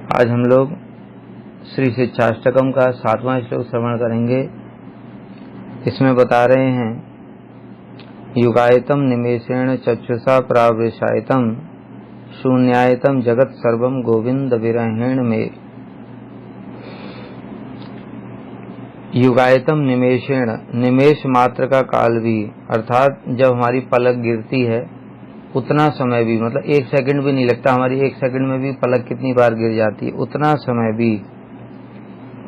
आज हम लोग श्री शिक्षाष्टकम का 7वां श्लोक श्रवण करेंगे। इसमें बता रहे हैं, युगायतम निमेषेण चक्षुषा प्रावृषायतम शून्यायतम जगत सर्वम गोविंद विरहेण में। युगायतम निमेषेण, निमेष मात्र का काल भी, अर्थात जब हमारी पलक गिरती है उतना समय भी, मतलब 1 सेकंड भी नहीं लगता। हमारी 1 सेकंड में भी पलक कितनी बार गिर जाती है, उतना समय भी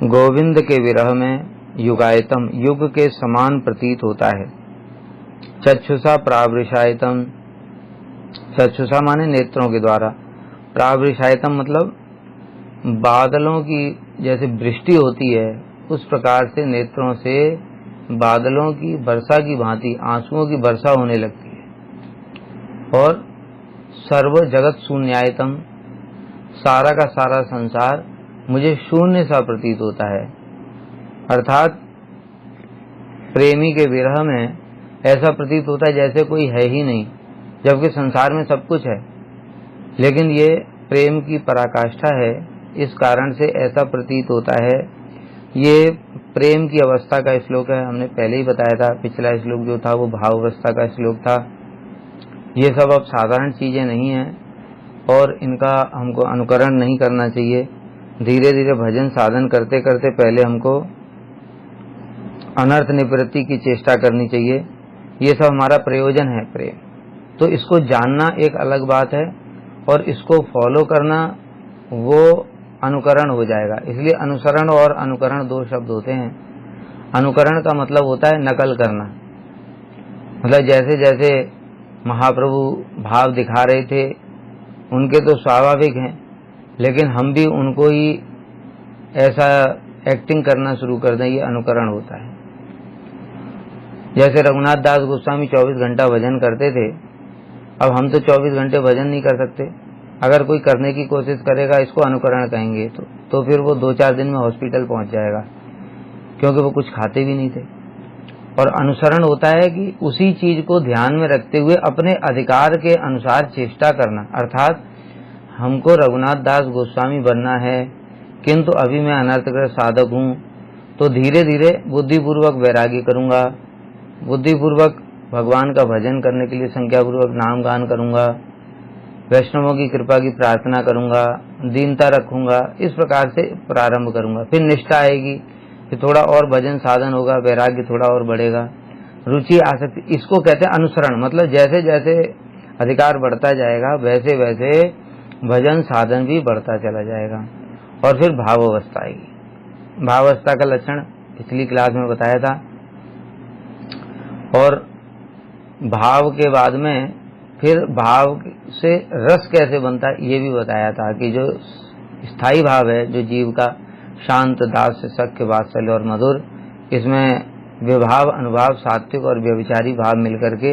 गोविंद के विरह में युगायतम, युग के समान प्रतीत होता है। चक्षुषा प्रावृषायतम, चक्षुषा माने नेत्रों के द्वारा, प्रावृषायतम मतलब बादलों की जैसे वृष्टि होती है उस प्रकार से नेत्रों से बादलों की वर्षा की भांति आंसुओं की वर्षा होने लगती है। और सर्व जगत शून्यायतम, सारा का सारा संसार मुझे शून्य सा प्रतीत होता है। अर्थात प्रेमी के विरह में ऐसा प्रतीत होता है जैसे कोई है ही नहीं, जबकि संसार में सब कुछ है, लेकिन ये प्रेम की पराकाष्ठा है, इस कारण से ऐसा प्रतीत होता है। ये प्रेम की अवस्था का श्लोक है, हमने पहले ही बताया था। पिछला श्लोक जो था वो भाव अवस्था का श्लोक था। ये सब अब साधारण चीजें नहीं हैं और इनका हमको अनुकरण नहीं करना चाहिए। धीरे धीरे भजन साधन करते करते पहले हमको अनर्थ निवृत्ति की चेष्टा करनी चाहिए। ये सब हमारा प्रयोजन है प्रेम। तो इसको जानना एक अलग बात है और इसको फॉलो करना वो अनुकरण हो जाएगा। इसलिए अनुसरण और अनुकरण 2 शब्द होते हैं। अनुकरण का मतलब होता है नकल करना, मतलब जैसे जैसे महाप्रभु भाव दिखा रहे थे उनके तो स्वाभाविक हैं, लेकिन हम भी उनको ही ऐसा एक्टिंग करना शुरू कर दें, ये अनुकरण होता है। जैसे रघुनाथ दास गोस्वामी 24 घंटा भजन करते थे, अब हम तो 24 घंटे भजन नहीं कर सकते। अगर कोई करने की कोशिश करेगा, इसको अनुकरण कहेंगे तो फिर वो 2-4 दिन में हॉस्पिटल पहुंच जाएगा, क्योंकि वो कुछ खाते भी नहीं थे। और अनुसरण होता है कि उसी चीज को ध्यान में रखते हुए अपने अधिकार के अनुसार चेष्टा करना। अर्थात हमको रघुनाथ दास गोस्वामी बनना है, किंतु अभी मैं अनर्थग्रस्त साधक हूँ, तो धीरे धीरे बुद्धिपूर्वक वैराग्य करूंगा, बुद्धिपूर्वक भगवान का भजन करने के लिए संख्यापूर्वक नाम गान करूंगा, वैष्णवों की कृपा की प्रार्थना करूंगा, दीनता रखूंगा, इस प्रकार से प्रारंभ करूंगा। फिर निष्ठा आएगी, फिर थोड़ा और भजन साधन होगा, वैराग्य थोड़ा और बढ़ेगा, रुचि आ सकती। इसको कहते हैं अनुसरण। मतलब जैसे जैसे अधिकार बढ़ता जाएगा वैसे वैसे भजन साधन भी बढ़ता चला जाएगा। और फिर भाव अवस्था आएगी। भाव अवस्था का लक्षण पिछली क्लास में बताया था। और भाव के बाद में फिर भाव से रस कैसे बनता है ये भी बताया था, कि जो स्थायी भाव है, जो जीव का शांत, दास्य, सख्य, वात्सल्य और मधुर, इसमें विभाव, अनुभाव, सात्विक और व्यभिचारी भाव मिलकर के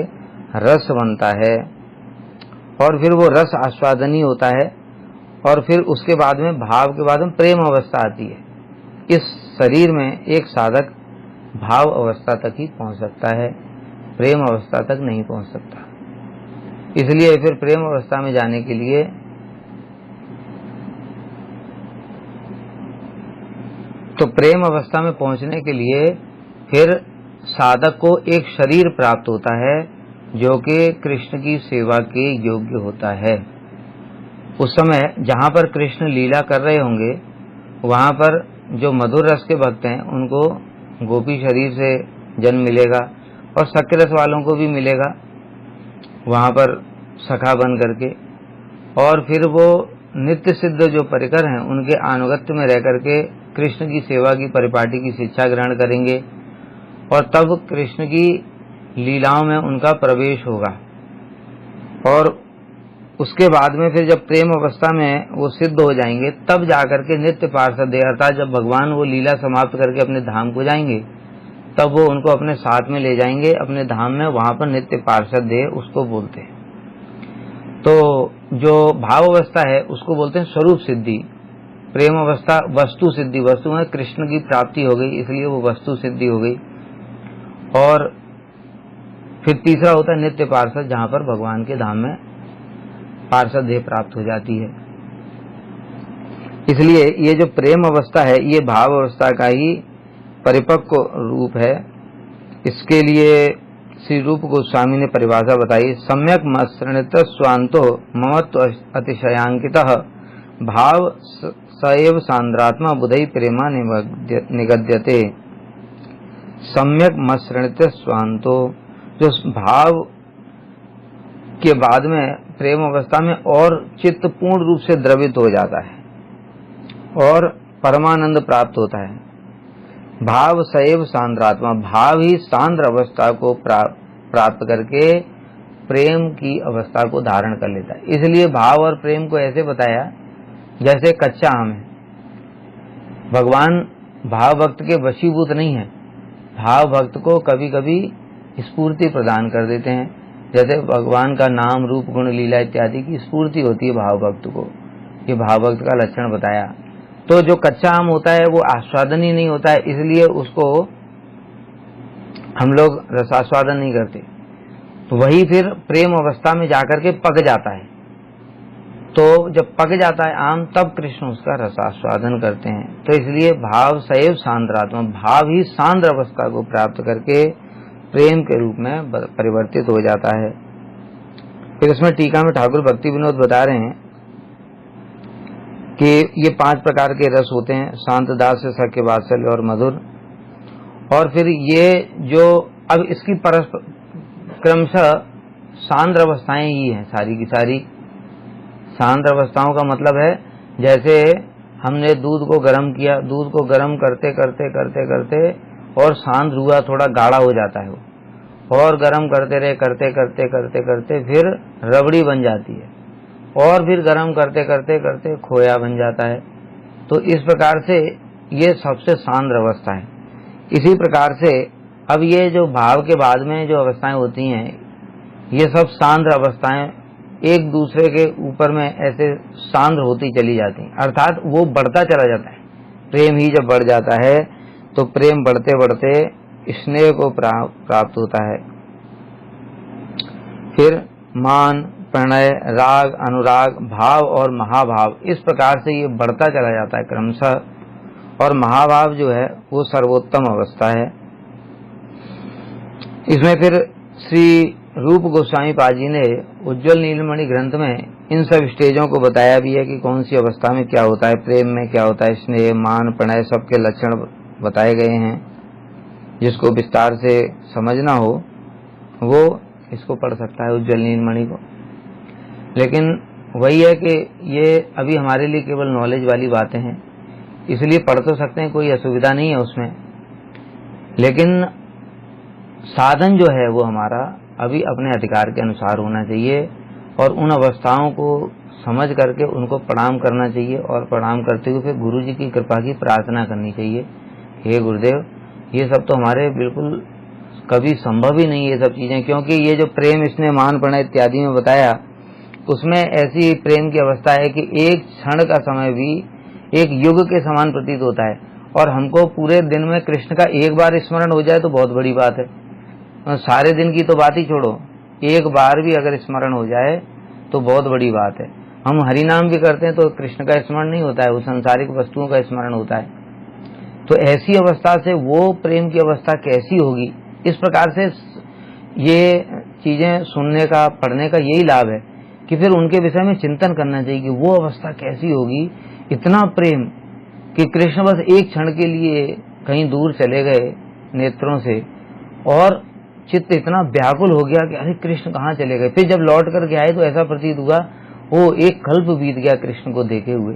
रस बनता है। और फिर वो रस आस्वादनी होता है। और फिर उसके बाद में भाव के बाद में प्रेम अवस्था आती है। इस शरीर में एक साधक भाव अवस्था तक ही पहुंच सकता है, प्रेम अवस्था तक नहीं पहुंच सकता। इसलिए फिर प्रेम अवस्था में जाने के लिए तो प्रेम अवस्था में पहुंचने के लिए फिर साधक को एक शरीर प्राप्त होता है जो कि कृष्ण की सेवा के योग्य होता है। उस समय जहां पर कृष्ण लीला कर रहे होंगे वहां पर जो मधुर रस के भक्त हैं उनको गोपी शरीर से जन्म मिलेगा और सख्य रस वालों को भी मिलेगा वहां पर सखा बन करके। और फिर वो नित्य सिद्ध जो परिकर हैं उनके अनुगत्य में रह करके कृष्ण की सेवा की परिपाटी की शिक्षा ग्रहण करेंगे और तब कृष्ण की लीलाओं में उनका प्रवेश होगा। और उसके बाद में फिर जब प्रेम अवस्था में वो सिद्ध हो जाएंगे तब जाकर के नित्य पार्षद, अर्थात जब भगवान वो लीला समाप्त करके अपने धाम को जाएंगे तब वो उनको अपने साथ में ले जाएंगे अपने धाम में, वहां पर नित्य पार्षद देह उसको बोलते हैं। तो जो भाव अवस्था है उसको बोलते हैं स्वरूप सिद्धि। प्रेम अवस्था वस्तु सिद्धि, वस्तु में कृष्ण की प्राप्ति हो गई इसलिए वो वस्तु सिद्धि हो गई। और फिर तीसरा होता है नित्य पार्षद, जहां पर भगवान के धाम में पार्षद देह प्राप्त हो जाती है। इसलिए ये जो प्रेम अवस्था है ये भाव अवस्था का ही परिपक्व रूप है। इसके लिए श्री रूप गोस्वामी ने परिभाषा बताई, सम्यक मसृणित स्वांतो ममत्व अतिशयांकितः भाव सएव सांद्रात्मा बुधई प्रेमा निगद्यते। सम्यक मसृणित स्वांतो, जो भाव के बाद में प्रेम अवस्था में और चित्त पूर्ण रूप से द्रवित हो जाता है और परमानंद प्राप्त होता है। भाव सैव सांद्रात्मा, भाव ही सांद्र अवस्था को प्राप्त करके प्रेम की अवस्था को धारण कर लेता है। इसलिए भाव और प्रेम को ऐसे बताया जैसे कच्चा आम है। भगवान भाव भक्त के वशीभूत नहीं है, भाव भक्त को कभी कभी स्फूर्ति प्रदान कर देते हैं। जैसे भगवान का नाम रूप गुण लीला इत्यादि की स्फूर्ति होती है भाव भक्त को, ये भाव भक्त का लक्षण बताया। तो जो कच्चा आम होता है वो आस्वादन ही नहीं होता है, इसलिए उसको हम लोग रसास्वादन नहीं करते। तो वही फिर प्रेम अवस्था में जाकर के पक जाता है। तो जब पक जाता है आम तब कृष्ण उसका रसास्वादन करते हैं। तो इसलिए भाव सैव सांद्रात्मा, भाव ही सांद्र अवस्था को प्राप्त करके प्रेम के रूप में परिवर्तित हो जाता है। फिर उसमें टीका में ठाकुर भक्ति विनोद बता रहे हैं कि ये 5 प्रकार के रस होते हैं, शांत, दास्य, सख्य, वात्सल्य और मधुर। और फिर ये जो अब इसकी क्रमशः सांद्र अवस्थाएं ही हैं, सारी की सारी। सांद्र अवस्थाओं का मतलब है जैसे हमने दूध को गर्म किया, दूध को गर्म करते करते करते करते और सांद्र हुआ, थोड़ा गाढ़ा हो जाता है वो, और गर्म करते रहे करते करते करते करते फिर रबड़ी बन जाती है, और फिर गर्म करते करते करते खोया बन जाता है। तो इस प्रकार से ये सबसे सांद्र अवस्था है। इसी प्रकार से अब ये जो भाव के बाद में जो अवस्थाएं होती हैं ये सब सांद्र अवस्थाएं एक दूसरे के ऊपर में ऐसे सांद्र होती चली जाती हैं, अर्थात वो बढ़ता चला जाता है। प्रेम ही जब बढ़ जाता है तो प्रेम बढ़ते बढ़ते स्नेह को प्राप्त होता है। फिर मान, प्रणय, राग, अनुराग, भाव और महाभाव, इस प्रकार से ये बढ़ता चला जाता है क्रमशः। और महाभाव जो है वो सर्वोत्तम अवस्था है। इसमें फिर श्री रूप गोस्वामी पाजी ने उज्ज्वल नीलमणि ग्रंथ में इन सब स्टेजों को बताया भी है कि कौन सी अवस्था में क्या होता है, प्रेम में क्या होता है, स्नेह, मान, प्रणय सबके लक्षण बताए गए हैं। जिसको विस्तार से समझना हो वो इसको पढ़ सकता है, उज्ज्वल नीलमणि को। लेकिन वही है कि ये अभी हमारे लिए केवल नॉलेज वाली बातें हैं, इसलिए पढ़ तो सकते हैं, कोई असुविधा नहीं है उसमें। लेकिन साधन जो है वो हमारा अभी अपने अधिकार के अनुसार होना चाहिए और उन अवस्थाओं को समझ करके उनको प्रणाम करना चाहिए और प्रणाम करते हुए फिर गुरु जी की कृपा की प्रार्थना करनी चाहिए। हे गुरुदेव, ये सब तो हमारे बिल्कुल कभी संभव ही नहीं ये सब चीजें, क्योंकि ये जो प्रेम इसने मान प्रणय इत्यादि में बताया उसमें ऐसी प्रेम की अवस्था है कि एक क्षण का समय भी एक युग के समान प्रतीत होता है। और हमको पूरे दिन में कृष्ण का एक बार स्मरण हो जाए तो बहुत बड़ी बात है। सारे दिन की तो बात ही छोड़ो, एक बार भी अगर स्मरण हो जाए तो बहुत बड़ी बात है। हम हरि नाम भी करते हैं तो कृष्ण का स्मरण नहीं होता है, वो सांसारिक वस्तुओं का स्मरण होता है। तो ऐसी अवस्था से वो प्रेम की अवस्था कैसी होगी, इस प्रकार से ये चीजें सुनने का, पढ़ने का यही लाभ है कि फिर उनके विषय में चिंतन करना चाहिए कि वो अवस्था कैसी होगी। इतना प्रेम कि कृष्ण बस एक क्षण के लिए कहीं दूर चले गए नेत्रों से और चित्त इतना व्याकुल हो गया कि अरे कृष्ण कहाँ चले गए। फिर जब लौट करके आए तो ऐसा प्रतीत हुआ वो एक कल्प बीत गया कृष्ण को देखे हुए।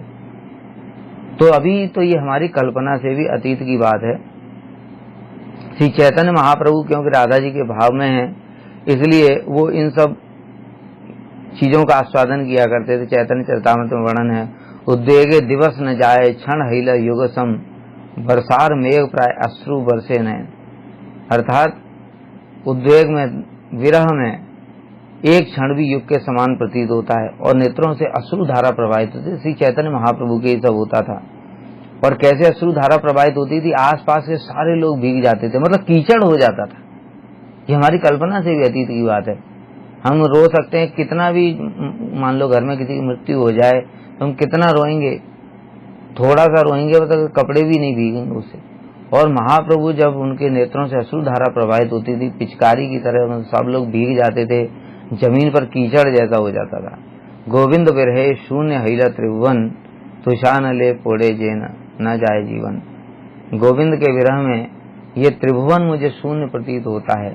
तो अभी तो ये हमारी कल्पना से भी अतीत की बात है। श्री चैतन्य महाप्रभु क्योंकि राधा जी के भाव में है इसलिए वो इन सब चीजों का आस्वादन किया करते थे। चैतन्य चरितामृत में वर्णन है, उद्वेगे दिवस न जाए क्षण हिल युग सम, बरसार मेघ प्राय अश्रु बरसे नयन। अर्थात उद्वेग में, विरह में एक क्षण भी युग के समान प्रतीत होता है और नेत्रों से अश्रु धारा प्रवाहित होती। श्री चैतन्य महाप्रभु के ही सब होता था। और कैसे अश्रु धारा प्रवाहित होती थी, आसपास के सारे लोग भीग जाते थे, मतलब कीचड़ हो जाता था। ये हमारी कल्पना से भी अतीत की बात है। हम रो सकते हैं, कितना भी मान लो घर में किसी की मृत्यु हो जाए तो हम कितना रोएंगे, थोड़ा सा रोएंगे मतलब कपड़े भी नहीं भीगेंगे उससे। और महाप्रभु जब उनके नेत्रों से अश्रुधारा प्रवाहित होती थी पिचकारी की तरह, मतलब सब लोग भीग जाते थे, जमीन पर कीचड़ जैसा हो जाता था। गोविंद बिरहे शून्य हिला त्रिभुवन, तुषान ले पोड़े जे न जाए जीवन। गोविंद के विरह में ये त्रिभुवन मुझे शून्य प्रतीत होता है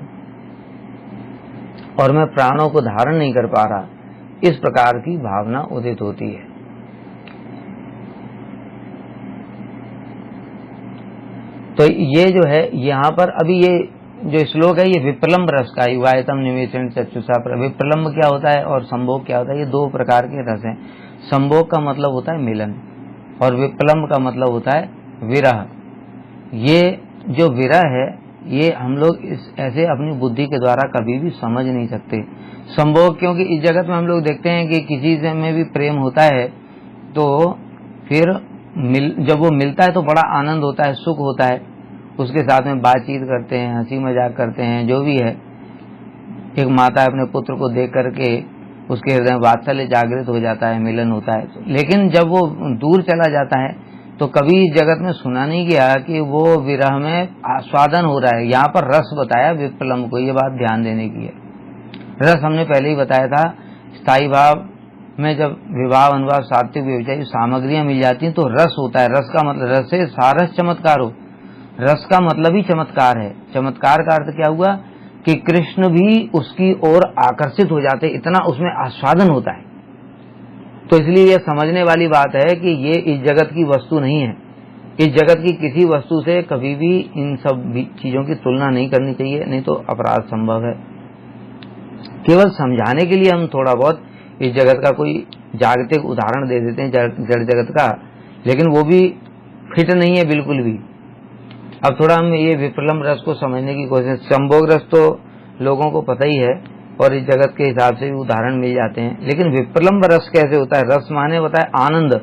और मैं प्राणों को धारण नहीं कर पा रहा, इस प्रकार की भावना उदित होती है। तो ये जो है यहाँ पर अभी ये जो श्लोक है ये विप्रलम्ब रस का, युवायतम निवेशन चक्षुषा पर। विप्रलम्ब क्या होता है और संभोग क्या होता है, ये दो प्रकार के रस हैं। संभोग का मतलब होता है मिलन और विप्रलम्ब का मतलब होता है विरह। ये जो विरह है ये हम लोग ऐसे अपनी बुद्धि के द्वारा कभी भी समझ नहीं सकते। संभोग, क्योंकि इस जगत में हम लोग देखते हैं कि किसी से में भी प्रेम होता है तो फिर जब वो मिलता है तो बड़ा आनंद होता है, सुख होता है, उसके साथ में बातचीत करते हैं, हंसी मजाक करते हैं, जो भी है। एक माता अपने पुत्र को देख करके उसके हृदय में वात्सल्य जागृत हो जाता है, मिलन होता है। लेकिन जब वो दूर चला जाता है तो कभी इस जगत में सुना नहीं गया कि वो विरह में आस्वादन हो रहा है। यहाँ पर रस बताया विप्रलम्ब को, ये बात ध्यान देने की है। रस हमने पहले ही बताया था, स्थायी भाव में जब विवाह अनुवाद सात्विक व्यवचारी सामग्रियां मिल जाती हैं तो रस होता है। रस का मतलब रस से सारस चमत्कार हो, रस का मतलब ही चमत्कार है। चमत्कार का अर्थ क्या हुआ कि कृष्ण भी उसकी ओर आकर्षित हो जाते, इतना उसमें आस्वादन होता है। तो इसलिए यह समझने वाली बात है कि ये इस जगत की वस्तु नहीं है। इस जगत की किसी वस्तु से कभी भी इन सब चीजों की तुलना नहीं करनी चाहिए, नहीं तो अपराध संभव है। केवल समझाने के लिए हम थोड़ा बहुत इस जगत का कोई जागतिक उदाहरण दे देते हैं जड़ जगत का, लेकिन वो भी फिट नहीं है बिल्कुल भी। अब थोड़ा हम ये विप्रलम्ब रस को समझने की कोशिश। संभोग रस तो लोगों को पता ही है और इस जगत के हिसाब से भी उदाहरण मिल जाते हैं, लेकिन विप्रलम्ब रस कैसे होता है? रस माने होता है आनंद।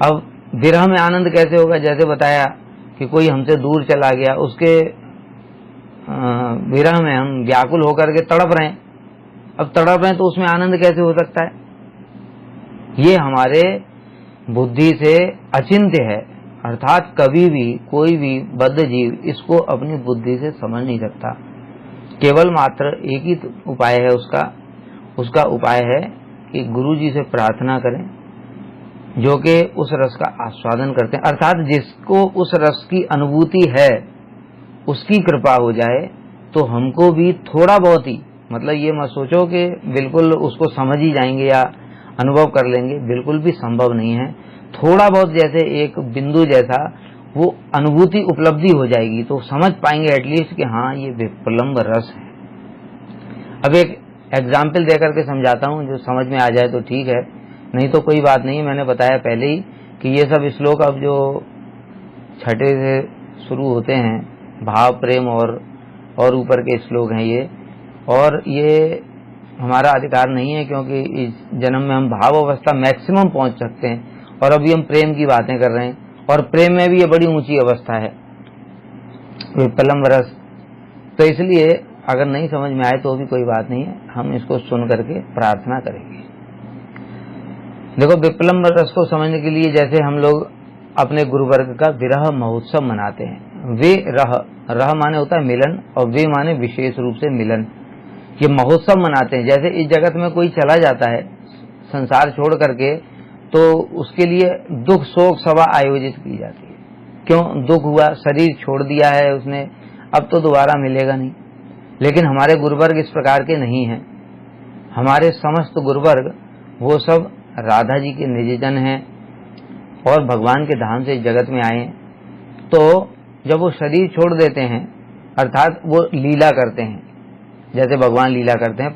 अब विरह में आनंद कैसे होगा? जैसे बताया कि कोई हमसे दूर चला गया, उसके विरह में हम व्याकुल होकर के तड़प रहे हैं। अब तड़प रहे हैं तो उसमें आनंद कैसे हो सकता है? ये हमारे बुद्धि से अचिंत्य है, अर्थात कभी भी कोई भी बद्ध जीव इसको अपनी बुद्धि से समझ नहीं सकता। केवल मात्र एक ही उपाय है उसका उपाय है कि गुरु जी से प्रार्थना करें, जो कि उस रस का आस्वादन करते हैं, अर्थात जिसको उस रस की अनुभूति है उसकी कृपा हो जाए तो हमको भी थोड़ा बहुत ही, मतलब ये मत सोचो कि बिल्कुल उसको समझ ही जाएंगे या अनुभव कर लेंगे, बिल्कुल भी संभव नहीं है। थोड़ा बहुत जैसे एक बिंदु जैसा वो अनुभूति उपलब्धि हो जाएगी तो समझ पाएंगे एटलीस्ट कि हाँ ये विप्रलम्ब रस है। अब एक एग्जाम्पल देकर के समझाता हूँ, जो समझ में आ जाए तो ठीक है, नहीं तो कोई बात नहीं। मैंने बताया पहले ही कि ये सब श्लोक अब जो छठे से शुरू होते हैं, भाव प्रेम और ऊपर के श्लोक हैं ये, और ये हमारा अधिकार नहीं है क्योंकि इस जन्म में हम भाव अवस्था मैक्सिमम पहुंच सकते हैं, और अभी हम प्रेम की बातें कर रहे हैं, और प्रेम में भी ये बड़ी ऊंची अवस्था है विप्रलम्ब रस। तो इसलिए अगर नहीं समझ में आए तो भी कोई बात नहीं है, हम इसको सुन करके प्रार्थना करेंगे। देखो, विप्रलम्ब रस को समझने के लिए जैसे हम लोग अपने गुरुवर्ग का विरह महोत्सव मनाते हैं। वे रह माने होता है मिलन, और वे माने विशेष रूप से मिलन। ये महोत्सव मनाते हैं। जैसे इस जगत में कोई चला जाता है संसार छोड़ करके तो उसके लिए दुख शोक सभा आयोजित की जाती है। क्यों? दुख हुआ, शरीर छोड़ दिया है उसने, अब तो दोबारा मिलेगा नहीं। लेकिन हमारे गुरुवर्ग इस प्रकार के नहीं हैं। हमारे समस्त गुरुवर्ग वो सब राधा जी के निजजन हैं और भगवान के धाम से इस जगत में आए। तो जब वो शरीर छोड़ देते हैं, अर्थात वो लीला करते हैं, जैसे भगवान लीला करते हैं,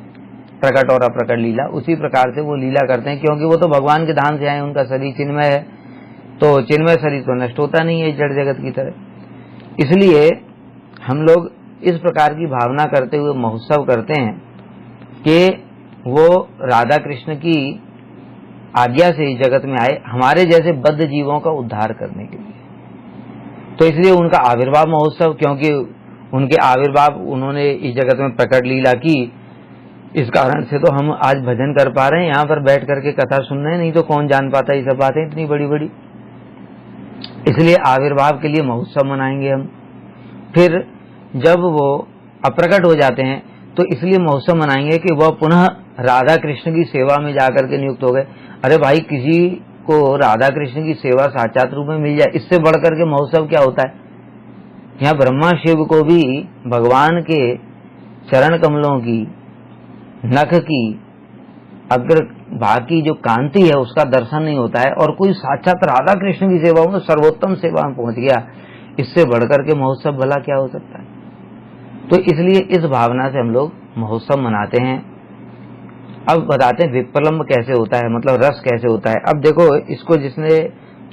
प्रकट और अप्रकट लीला, उसी प्रकार से वो लीला करते हैं। क्योंकि वो तो भगवान के धाम से आए, उनका शरीर चिन्मय है, तो चिन्मय शरीर तो नष्ट होता नहीं है जड़ जगत की तरह। इसलिए हम लोग इस प्रकार की भावना करते हुए महोत्सव करते हैं कि वो राधा कृष्ण की आज्ञा से इस जगत में आए हमारे जैसे बद्ध जीवों का उद्धार करने के लिए। तो इसलिए उनका आविर्भाव महोत्सव, क्योंकि उनके आविर्भाव, उन्होंने इस जगत में प्रकट लीला की, इस कारण से तो हम आज भजन कर पा रहे हैं, यहाँ पर बैठ करके कथा सुन रहे हैं, नहीं तो कौन जान पाता ये सब बातें इतनी बड़ी बड़ी। इसलिए आविर्भाव के लिए महोत्सव मनाएंगे हम। फिर जब वो अप्रकट हो जाते हैं तो इसलिए महोत्सव मनाएंगे कि वह पुनः राधा कृष्ण की सेवा में जाकर के नियुक्त हो गए। अरे भाई, किसी को राधा कृष्ण की सेवा साक्षात रूप में मिल जाए, इससे बढ़कर के महोत्सव क्या होता है। यहाँ ब्रह्मा शिव को भी भगवान के चरण कमलों की, नख की, अग्र भाग की जो कांति है उसका दर्शन नहीं होता है, और कोई साक्षात राधा कृष्ण की सेवा में सर्वोत्तम सेवा में पहुंच गया, इससे बढ़कर के महोत्सव भला क्या हो सकता है। तो इसलिए इस भावना से हम लोग महोत्सव मनाते हैं। अब बताते हैं विप्रलंब कैसे होता है, मतलब रस कैसे होता है। अब देखो, इसको जिसने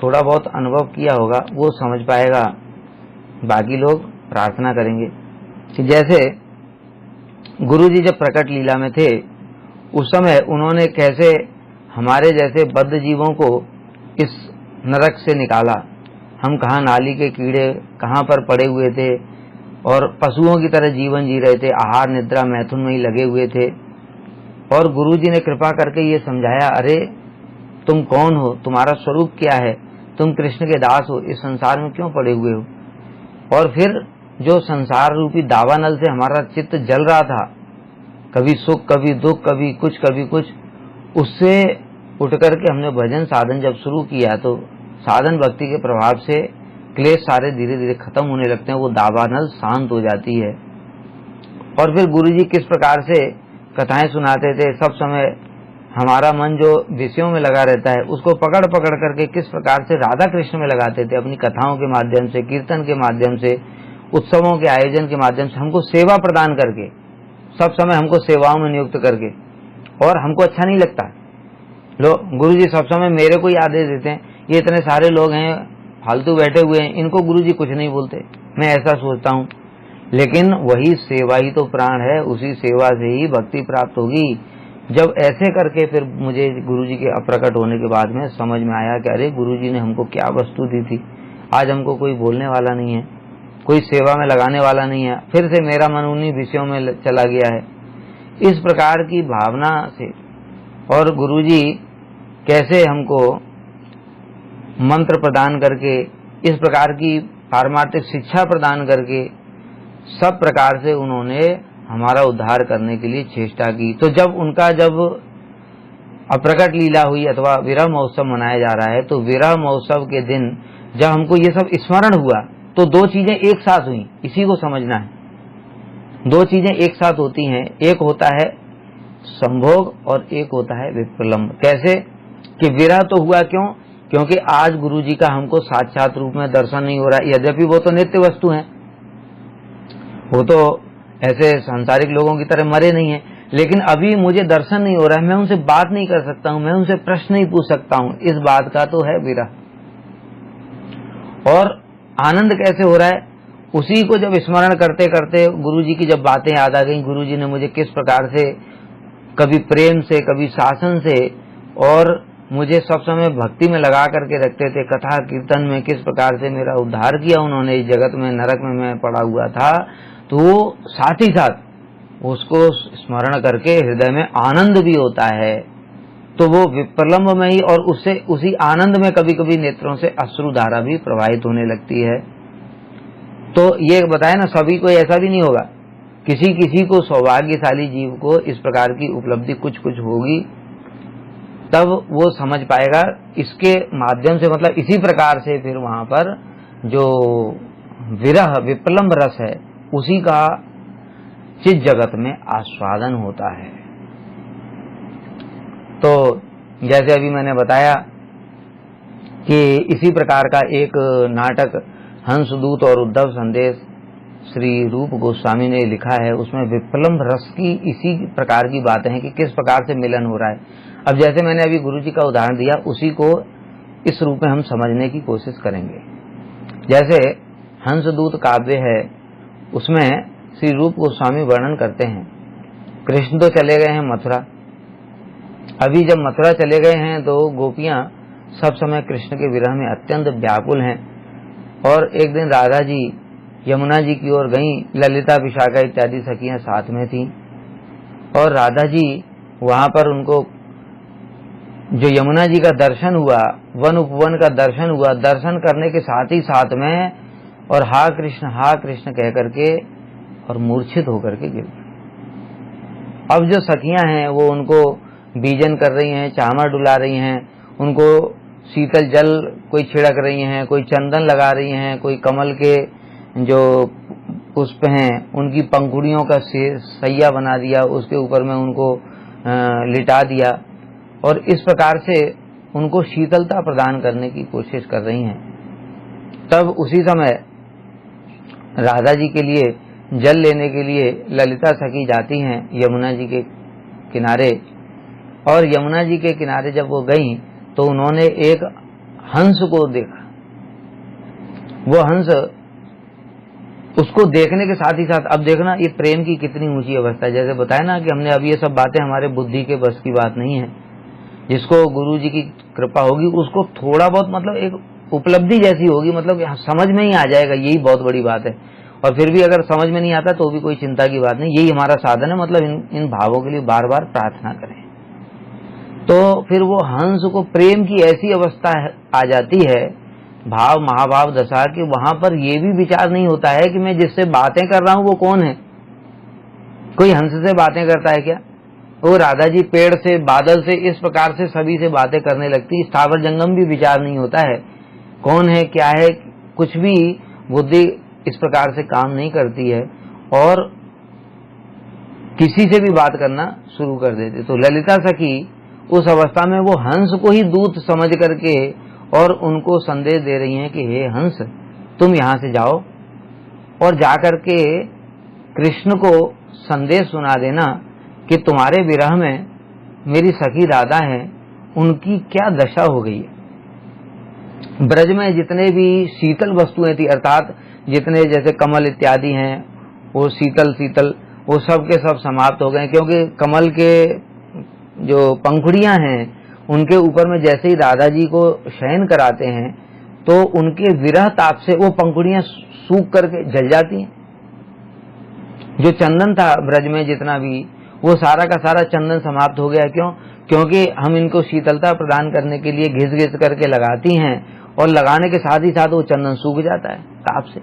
थोड़ा बहुत अनुभव किया होगा वो समझ पाएगा, बाकी लोग प्रार्थना करेंगे। कि जैसे गुरु जी जब प्रकट लीला में थे उस समय उन्होंने कैसे हमारे जैसे बद्ध जीवों को इस नरक से निकाला। हम कहाँ नाली के कीड़े कहाँ पर पड़े हुए थे और पशुओं की तरह जीवन जी रहे थे, आहार निद्रा मैथुन में ही लगे हुए थे। और गुरु जी ने कृपा करके ये समझाया, अरे तुम कौन हो, तुम्हारा स्वरूप क्या है, तुम कृष्ण के दास हो, इस संसार में क्यों पड़े हुए हो। और फिर जो संसार रूपी दावानल से हमारा चित्त जल रहा था, कभी सुख कभी दुख, कभी कुछ, उससे उठ करके हमने भजन साधन जब शुरू किया तो साधन भक्ति के प्रभाव से क्लेश सारे धीरे धीरे खत्म होने लगते हैं, वो दावानल शांत हो जाती है। और फिर गुरु जी किस प्रकार से कथाएं सुनाते थे, सब समय हमारा मन जो विषयों में लगा रहता है उसको पकड़ पकड़ करके किस प्रकार से राधा कृष्ण में लगाते थे, अपनी कथाओं के माध्यम से, कीर्तन के माध्यम से, उत्सवों के आयोजन के माध्यम से, हमको सेवा प्रदान करके, सब समय हमको सेवाओं में नियुक्त करके। और हमको अच्छा नहीं लगता, गुरुजी सब समय मेरे को ही आदेश देते हैं, ये इतने सारे लोग हैं फालतू बैठे हुए हैं, इनको गुरुजी कुछ नहीं बोलते, मैं ऐसा सोचता हूँ। लेकिन वही सेवा ही तो प्राण है, उसी सेवा से ही भक्ति प्राप्त होगी। जब ऐसे करके फिर मुझे गुरुजी के अप्रकट होने के बाद में समझ में आया कि अरे गुरुजी ने हमको क्या वस्तु दी थी, आज हमको कोई बोलने वाला नहीं है, कोई सेवा में लगाने वाला नहीं है, फिर से मेरा मन उन्हीं विषयों में चला गया है। इस प्रकार की भावना से, और गुरुजी कैसे हमको मंत्र प्रदान करके, इस प्रकार की पारमार्थिक शिक्षा प्रदान करके, सब प्रकार से उन्होंने हमारा उद्धार करने के लिए चेष्टा की। तो जब अप्रकट लीला हुई अथवा विरह महोत्सव मनाया जा रहा है, तो विरह महोत्सव के दिन जब हमको ये सब स्मरण हुआ तो दो चीजें एक साथ हुई, इसी को समझना है। दो चीजें एक साथ होती हैं, एक होता है संभोग और एक होता है विप्रलंब। कैसे कि विरह तो हुआ क्यों, क्योंकि आज गुरु जी का हमको साक्षात रूप में दर्शन नहीं हो रहा है। यद्यपि वो तो नित्य वस्तु हैं, वो तो ऐसे सांसारिक लोगों की तरह मरे नहीं है, लेकिन अभी मुझे दर्शन नहीं हो रहा है, मैं उनसे बात नहीं कर सकता हूं, मैं उनसे प्रश्न नहीं पूछ सकता हूं, इस बात का तो है विरह। और आनंद कैसे हो रहा है, उसी को जब स्मरण करते करते गुरुजी की जब बातें याद आ गई, गुरुजी ने मुझे किस प्रकार से कभी प्रेम से, कभी शासन से, और मुझे सब समय भक्ति में लगा करके रखते थे, कथा कीर्तन में किस प्रकार से मेरा उद्धार किया उन्होंने, इस जगत में नरक में मैं पड़ा हुआ था, तो साथ ही साथ उसको स्मरण करके हृदय में आनंद भी होता है। तो वो विप्रलंब में ही, और उससे उसी आनंद में कभी कभी नेत्रों से अश्रुधारा भी प्रवाहित होने लगती है। तो ये बताया ना, सभी को ऐसा भी नहीं होगा, किसी किसी को, सौभाग्यशाली जीव को इस प्रकार की उपलब्धि कुछ कुछ होगी, तब वो समझ पाएगा। इसके माध्यम से, मतलब इसी प्रकार से फिर वहां पर जो विरह विप्रलंब रस है उसी का चित जगत में आस्वादन होता है। तो जैसे अभी मैंने बताया कि इसी प्रकार का एक नाटक हंसदूत और उद्धव संदेश श्री रूप गोस्वामी ने लिखा है, उसमें विप्रलंब रस की इसी प्रकार की बातें हैं कि किस प्रकार से मिलन हो रहा है। अब जैसे मैंने अभी गुरु जी का उदाहरण दिया, उसी को इस रूप में हम समझने की कोशिश करेंगे। जैसे हंसदूत काव्य है, उसमें श्री रूप गोस्वामी वर्णन करते हैं, कृष्ण तो चले गए हैं मथुरा, अभी जब मथुरा चले गए हैं तो गोपियां सब समय कृष्ण के विरह में अत्यंत व्याकुल हैं। और एक दिन राधा जी यमुना जी की ओर गईं, ललिता विशाखा इत्यादि सखियां साथ में थीं, और राधा जी वहां पर उनको जो यमुना जी का दर्शन हुआ, वन उपवन का दर्शन हुआ, दर्शन करने के साथ ही साथ में और हा कृष्ण कह करके और मूर्छित होकर के गिर गए। अब जो सखियां हैं वो उनको बीजन कर रही हैं, चामर डुला रही हैं, उनको शीतल जल कोई छिड़क रही हैं, कोई चंदन लगा रही हैं, कोई कमल के जो पुष्प हैं उनकी पंखुड़ियों का सैया बना दिया, उसके ऊपर में उनको लिटा दिया और इस प्रकार से उनको शीतलता प्रदान करने की कोशिश कर रही हैं। तब उसी समय राधा जी के लिए जल लेने के लिए ललिता सखी जाती हैं यमुना जी के किनारे, और यमुना जी के किनारे जब वो गईं तो उन्होंने एक हंस को देखा। वो हंस, उसको देखने के साथ ही साथ, अब देखना ये प्रेम की कितनी ऊंची अवस्था है। जैसे बताया ना कि हमने अब ये सब बातें हमारे बुद्धि के बस की बात नहीं है। जिसको गुरु जी की कृपा होगी उसको थोड़ा बहुत मतलब एक उपलब्धि जैसी होगी, मतलब समझ में ही आ जाएगा, यही बहुत बड़ी बात है। और फिर भी अगर समझ में नहीं आता तो भी कोई चिंता की बात नहीं, यही हमारा साधन है, मतलब इन भावों के लिए बार बार प्रार्थना करें। तो फिर वो हंस को प्रेम की ऐसी अवस्था आ जाती है, भाव महाभाव दशा, कि वहां पर ये भी विचार नहीं होता है कि मैं जिससे बातें कर रहा हूं वो कौन है। कोई हंस से बातें करता है क्या? वो राधा जी पेड़ से, बादल से, इस प्रकार से सभी से बातें करने लगती। स्थावर जंगम भी विचार नहीं होता है कौन है क्या है, कुछ भी बुद्धि इस प्रकार से काम नहीं करती है और किसी से भी बात करना शुरू कर देते। तो ललिता सखी उस अवस्था में वो हंस को ही दूत समझ करके और उनको संदेश दे रही हैं कि हे हंस, तुम यहां से जाओ और जाकर के कृष्ण को संदेश सुना देना कि तुम्हारे विरह में मेरी सखी राधा है, उनकी क्या दशा हो गई है। ब्रज में जितने भी शीतल वस्तुएं थी, अर्थात जितने जैसे कमल इत्यादि हैं, वो शीतल वो सब के सब समाप्त हो गए, क्योंकि कमल के जो पंखुड़ियां हैं उनके ऊपर में जैसे ही राधा जी को शयन कराते हैं तो उनके विरह ताप से वो पंखुड़ियां सूख करके जल जाती हैं। जो चंदन था ब्रज में जितना भी, वो सारा का सारा चंदन समाप्त हो गया। क्यों? क्योंकि हम इनको शीतलता प्रदान करने के लिए घिस घिस करके लगाती हैं और लगाने के साथ ही साथ वो चंदन सूख जाता है ताप से।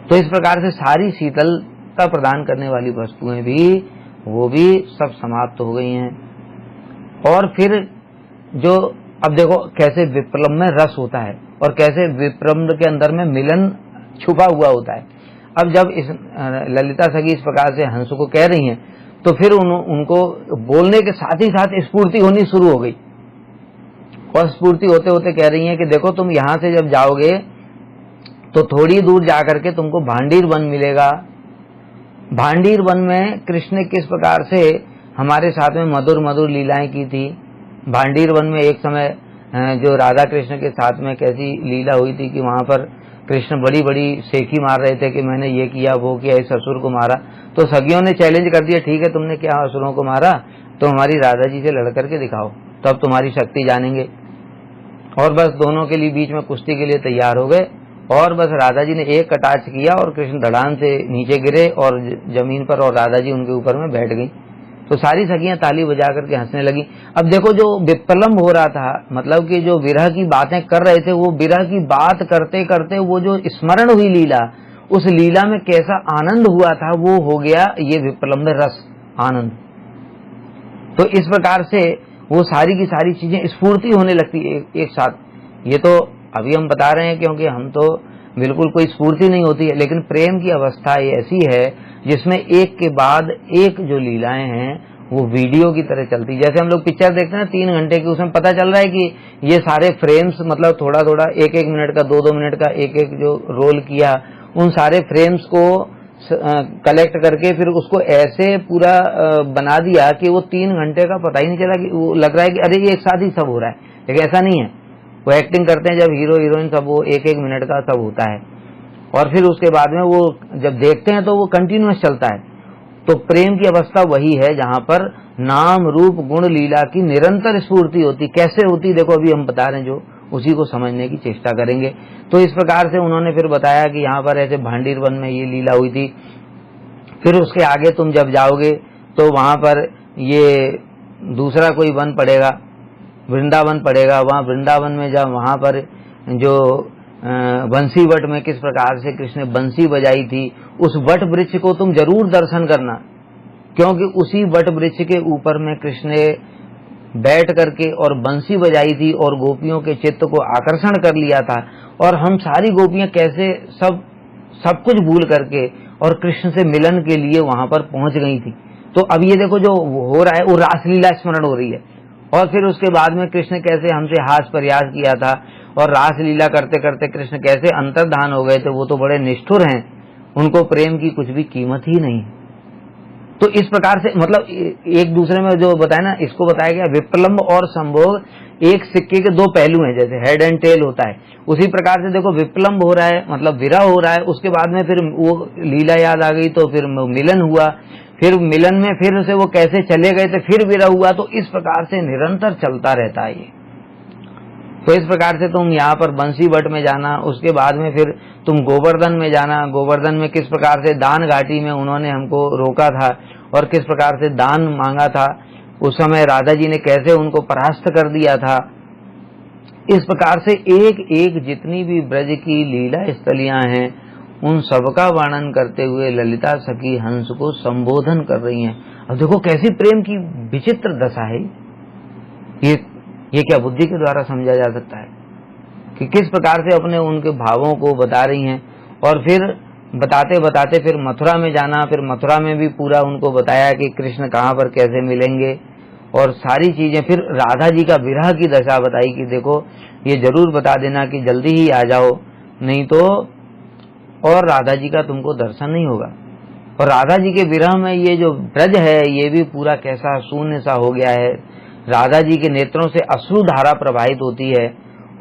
तो इस प्रकार से सारी शीतलता प्रदान करने वाली वस्तुएं भी वो भी सब समाप्त हो गई हैं। और फिर जो अब देखो कैसे विप्रलम्ब में रस होता है और कैसे विप्रलम्ब के अंदर में मिलन छुपा हुआ होता है। अब जब इस ललिता सखी इस प्रकार से हंस को कह रही हैं तो फिर उनको बोलने के साथ ही साथ स्फूर्ति होनी शुरू हो गई और स्फूर्ति होते होते कह रही हैं कि देखो तुम यहां से जब जाओगे तो थोड़ी दूर जाकर के तुमको भांडीर वन मिलेगा। भांडीर वन में कृष्ण ने किस प्रकार से हमारे साथ में मधुर मधुर लीलाएं की थी। भांडीर वन में एक समय जो राधा कृष्ण के साथ में कैसी लीला हुई थी कि वहां पर कृष्ण बड़ी बड़ी सेखी मार रहे थे कि मैंने ये किया वो किया, इस असुर को मारा। तो सखियों ने चैलेंज कर दिया, ठीक है तुमने क्या असुरों को मारा, तो हमारी राधा जी से लड़ करके दिखाओ, तब तुम्हारी शक्ति जानेंगे। और बस दोनों के लिए बीच में कुश्ती के लिए तैयार हो गए और बस राधा जी ने एक कटाक्ष किया और कृष्ण धड़ाम से नीचे गिरे और जमीन पर, और राधा जी उनके ऊपर में बैठ गई। तो सारी सखियां ताली बजा करके हंसने लगी। अब देखो जो विप्रलम्ब हो रहा था, मतलब कि जो विरह की बातें कर रहे थे, वो विरह की बात करते करते वो जो स्मरण हुई लीला, उस लीला में कैसा आनंद हुआ था वो हो गया ये विप्रलम्ब रस आनंद। तो इस प्रकार से वो सारी की सारी चीजें स्फूर्ति होने लगती एक साथ। ये तो अभी हम बता रहे हैं क्योंकि हम तो बिल्कुल कोई स्फूर्ति नहीं होती है, लेकिन प्रेम की अवस्था ये ऐसी है जिसमें एक के बाद एक जो लीलाएं हैं वो वीडियो की तरह चलती। जैसे हम लोग पिक्चर देखते हैं 3 घंटे की, उसमें पता चल रहा है कि ये सारे फ्रेम्स, मतलब थोड़ा थोड़ा 1-1 मिनट का 2-2 मिनट का एक जो रोल किया, उन सारे फ्रेम्स को कलेक्ट करके फिर उसको ऐसे पूरा बना दिया कि वो 3 घंटे का पता ही नहीं चला, कि वो लग रहा है कि अरे ये एक साथ ही सब हो रहा है, लेकिन ऐसा नहीं है। वो एक्टिंग करते हैं जब हीरो हीरोइन सब, वो 1-1 मिनट का सब होता है और फिर उसके बाद में वो जब देखते हैं तो वो कंटिन्यूअस चलता है। तो प्रेम की अवस्था वही है जहां पर नाम रूप गुण लीला की निरंतर स्फूर्ति होती। कैसे होती देखो अभी हम बता रहे हैं, जो उसी को समझने की चेष्टा करेंगे। तो इस प्रकार से उन्होंने फिर बताया कि यहाँ पर ऐसे भांडीर वन में ये लीला हुई थी। फिर उसके आगे तुम जब जाओगे तो वहां पर ये दूसरा कोई वन पड़ेगा, वृंदावन पड़ेगा। वहां वृंदावन में जब वहां पर जो बंसी वट में किस प्रकार से कृष्ण ने बंसी बजाई थी, उस वट वृक्ष को तुम जरूर दर्शन करना, क्योंकि उसी वट वृक्ष के ऊपर में कृष्ण ने बैठ करके और बंसी बजाई थी और गोपियों के चित्त को आकर्षण कर लिया था। और हम सारी गोपियां कैसे सब कुछ भूल करके और कृष्ण से मिलन के लिए वहां पर पहुंच गई थी। तो अब ये देखो जो हो रहा है वो रासलीला स्मरण हो रही है। और फिर उसके बाद में कृष्ण कैसे हमसे हास प्रयास किया था और रासलीला करते करते कृष्ण कैसे अंतर्धान हो गए थे, वो तो बड़े निष्ठुर हैं, उनको प्रेम की कुछ भी कीमत ही नहीं। तो इस प्रकार से मतलब एक दूसरे में जो बताया ना, इसको बताया गया विप्रलंब और संभोग एक सिक्के के दो पहलू हैं, जैसे हेड एंड टेल होता है उसी प्रकार से देखो विप्रलंब हो रहा है मतलब विरह हो रहा है, उसके बाद में फिर वो लीला याद आ गई तो फिर मिलन हुआ, फिर मिलन में फिर से वो कैसे चले गए थे, फिर विरह हुआ। तो इस प्रकार से निरंतर चलता रहता है ये। तो इस प्रकार से तुम यहाँ पर बंसी वट में जाना, उसके बाद में फिर तुम गोवर्धन में जाना। गोवर्धन में किस प्रकार से दान घाटी में उन्होंने हमको रोका था और किस प्रकार से दान मांगा था, उस समय राधा जी ने कैसे उनको परास्त कर दिया था। इस प्रकार से एक एक जितनी भी ब्रज की लीला स्थलियां हैं उन सबका वर्णन करते हुए ललिता सखी हंस को संबोधन कर रही हैं। अब देखो कैसी प्रेम की विचित्र दशा है ये क्या बुद्धि के द्वारा समझा जा सकता है कि किस प्रकार से अपने उनके भावों को बता रही हैं। और फिर बताते बताते फिर मथुरा में जाना, फिर मथुरा में भी पूरा उनको बताया कि कृष्ण कहाँ पर कैसे मिलेंगे और सारी चीजें। फिर राधा जी का विरह की दशा बताई कि देखो ये जरूर बता देना कि जल्दी ही आ जाओ, नहीं तो और राधा जी का तुमको दर्शन नहीं होगा। और राधा जी के विरह में ये जो ब्रज है ये भी पूरा कैसा शून्य सा हो गया है। राधा जी के नेत्रों से अश्रु धारा प्रवाहित होती है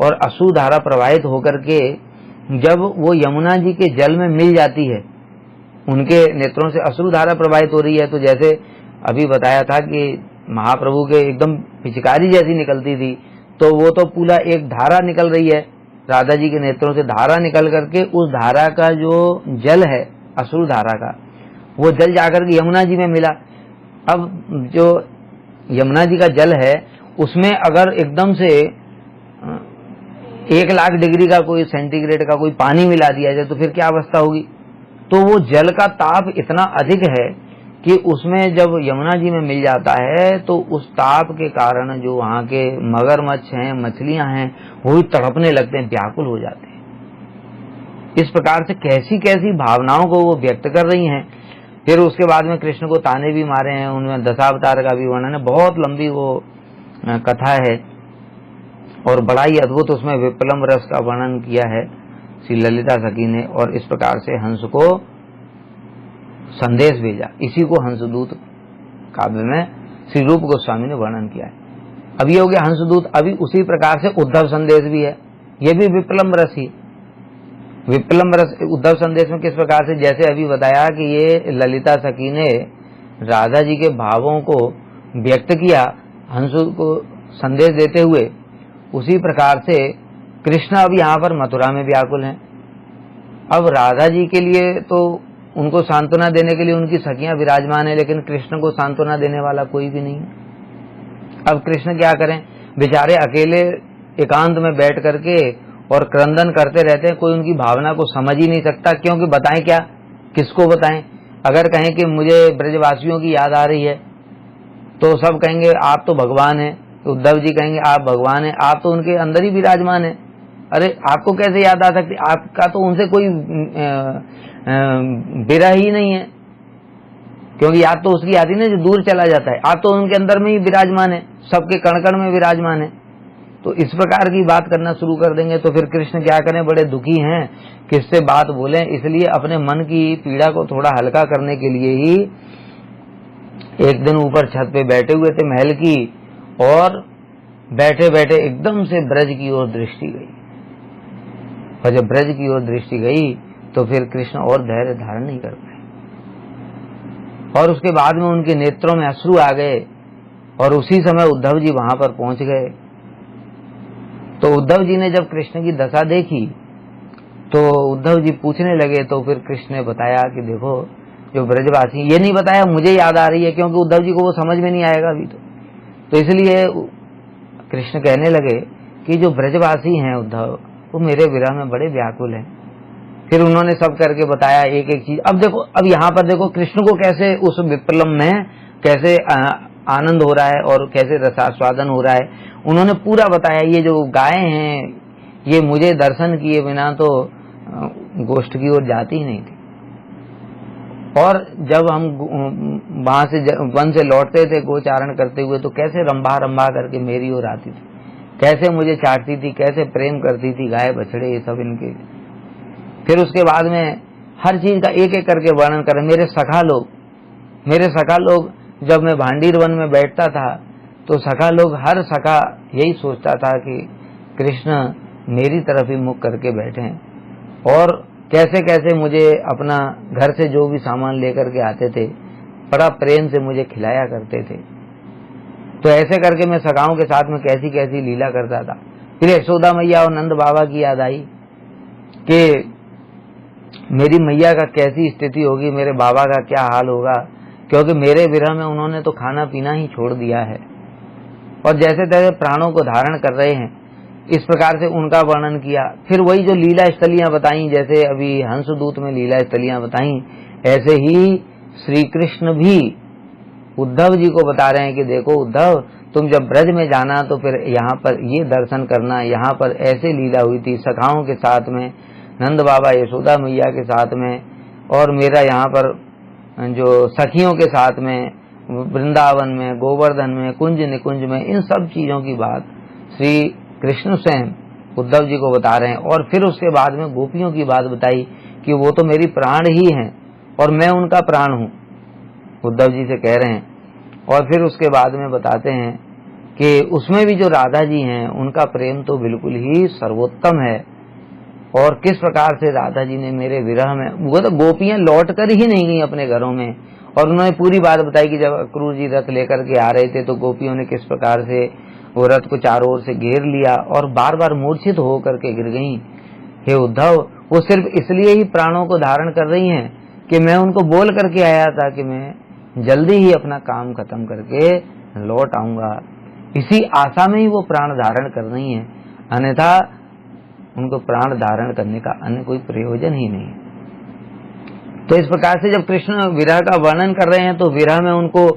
और अश्रु धारा प्रवाहित होकर के जब वो यमुना जी के जल में मिल जाती है, उनके नेत्रों से अश्रु धारा प्रवाहित हो रही है। तो जैसे अभी बताया था कि महाप्रभु के एकदम पिचकारी जैसी निकलती थी, तो वो तो पूरा एक धारा निकल रही है राधा जी के नेत्रों से। धारा निकल करके उस धारा का जो जल है अश्रु धारा का, वो जल जाकर के यमुना जी में मिला। अब जो यमुना जी का जल है उसमें अगर एकदम से 1,00,000 डिग्री का कोई सेंटीग्रेड का कोई पानी मिला दिया जाए तो फिर क्या अवस्था होगी। तो वो जल का ताप इतना अधिक है कि उसमें जब यमुना जी में मिल जाता है तो उस ताप के कारण जो वहां के मगरमच्छ हैं, मछलियां हैं, वो भी तड़पने लगते हैं, व्याकुल हो जाते हैं। इस प्रकार से कैसी कैसी भावनाओं को वो व्यक्त कर रही हैं। फिर उसके बाद में कृष्ण को ताने भी मारे हैं, उनमें दशावतार का भी वर्णन है। बहुत लंबी वो कथा है और बड़ा ही अद्भुत उसमें विप्लम रस का वर्णन किया है श्री ललिता सखी ने। और इस प्रकार से हंस को संदेश भेजा, इसी को हंसदूत काव्य में श्री रूप गोस्वामी ने वर्णन किया है। अब ये हो गया हंसदूत। अभी उसी प्रकार से उद्धव संदेश भी है, ये भी विप्लम रस ही। विप्लम रस उद्धव संदेश में किस प्रकार से, जैसे अभी बताया कि ये ललिता सखी ने राधा जी के भावों को व्यक्त किया हंस को संदेश देते हुए, उसी प्रकार से कृष्ण अब यहाँ पर मथुरा में व्याकुल हैं। अब राधा जी के लिए तो उनको सांत्वना देने के लिए उनकी सखियां विराजमान है, लेकिन कृष्ण को सांत्वना देने वाला कोई भी नहीं है। अब कृष्ण क्या करें, बेचारे अकेले एकांत में बैठ करके और क्रंदन करते रहते हैं, कोई उनकी भावना को समझ ही नहीं सकता। क्योंकि बताएं क्या, किसको बताएं। अगर कहें कि मुझे ब्रजवासियों की याद आ रही है तो सब कहेंगे आप तो भगवान हैं, तो उद्धव जी कहेंगे आप भगवान हैं, आप तो उनके अंदर ही विराजमान है। अरे आपको कैसे याद आ सकती, आपका तो उनसे कोई विरह ही नहीं है, क्योंकि याद तो उसकी याद ही नहीं जो दूर चला जाता है, आप तो उनके अंदर में ही विराजमान है, सबके कण कण में विराजमान है। तो इस प्रकार की बात करना शुरू कर देंगे तो फिर कृष्ण क्या करें, बड़े दुखी हैं, किससे बात बोलें। इसलिए अपने मन की पीड़ा को थोड़ा हल्का करने के लिए ही एक दिन ऊपर छत पे बैठे हुए थे महल की, और बैठे बैठे एकदम से ब्रज की ओर दृष्टि गई। और जब ब्रज की ओर दृष्टि गई तो फिर कृष्ण और धैर्य धारण नहीं कर पाए, और उसके बाद में उनके नेत्रों में अश्रु आ गए। और उसी समय उद्धव जी वहां पर पहुंच गए। तो उद्धव जी ने जब कृष्ण की दशा देखी तो उद्धव जी पूछने लगे। तो फिर कृष्ण ने बताया कि देखो जो ब्रजवासी, ये नहीं बताया मुझे याद आ रही है, क्योंकि उद्धव जी को वो समझ में नहीं आएगा अभी तो इसलिए कृष्ण कहने लगे कि जो ब्रजवासी हैं उद्धव, वो मेरे विरह में बड़े व्याकुल हैं। फिर उन्होंने सब करके बताया एक एक चीज। अब देखो, अब यहाँ पर देखो कृष्ण को कैसे उस विप्लव में कैसे आनंद हो रहा है और कैसे रसास्वादन हो रहा है, उन्होंने पूरा बताया। ये जो गाय हैं ये मुझे दर्शन किए बिना तो गोष्ठ की ओर जाती ही नहीं थी। और जब हम वहां से वन से लौटते थे गोचारण करते हुए, तो कैसे रंभा रंभा करके मेरी ओर आती थी, कैसे मुझे चाटती थी, कैसे प्रेम करती थी, गाय बछड़े ये सब इनके। फिर उसके बाद में हर चीज का एक एक करके वर्णन करें। मेरे सखा लोग जब मैं भांडीर वन में बैठता था तो सखा लोग, हर सखा यही सोचता था कि कृष्ण मेरी तरफ ही मुख करके बैठे हैं, और कैसे कैसे मुझे अपना घर से जो भी सामान लेकर के आते थे बड़ा प्रेम से मुझे खिलाया करते थे। तो ऐसे करके मैं सखाओं के साथ में कैसी कैसी लीला करता था। फिर यशोदा मैया और नंद बाबा की याद आई कि मेरी मैया का कैसी स्थिति होगी, मेरे बाबा का क्या हाल होगा, क्योंकि मेरे विरह में उन्होंने तो खाना पीना ही छोड़ दिया है और जैसे तैसे प्राणों को धारण कर रहे हैं। इस प्रकार से उनका वर्णन किया। फिर वही जो लीला स्थलियां बताई, जैसे अभी हंसदूत में लीला स्थलियां बताई, ऐसे ही श्री कृष्ण भी उद्धव जी को बता रहे हैं कि देखो उद्धव, तुम जब ब्रज में जाना तो फिर यहाँ पर ये दर्शन करना, यहाँ पर ऐसे लीला हुई थी सखाओं के साथ में, नंद बाबा यशोदा मैया के साथ में, और मेरा यहाँ पर जो सखियों के साथ में, वृंदावन में, गोवर्धन में, कुंज निकुंज में, इन सब चीजों की बात श्री कृष्ण स्वयं उद्धव जी को बता रहे हैं। और फिर उसके बाद में गोपियों की बात बताई कि वो तो मेरी प्राण ही हैं और मैं उनका प्राण हूं, उद्धव जी से कह रहे हैं। और फिर उसके बाद में बताते हैं कि उसमें भी जो राधा जी हैं उनका प्रेम तो बिल्कुल ही सर्वोत्तम है, और किस प्रकार से राधा जी ने मेरे विरह में, वो तो गोपियां लौट कर ही नहीं गई अपने घरों में, और उन्होंने पूरी बात बताई कि जब अक्रूर जी रथ लेकर के आ रहे थे तो गोपियों ने किस प्रकार से वो रथ को चारों ओर से घेर लिया और बार बार मूर्छित होकर के गिर गईं। हे उद्धव, वो सिर्फ इसलिए ही प्राणों को धारण कर रही हैं कि मैं उनको बोल करके आया था कि मैं जल्दी ही अपना काम खत्म करके लौट आऊंगा, इसी आशा में ही वो प्राण धारण कर रही हैं, अन्यथा उनको प्राण धारण करने का अन्य कोई प्रयोजन ही नहीं। तो इस प्रकार से जब कृष्ण विरह का वर्णन कर रहे हैं तो विरह में उनको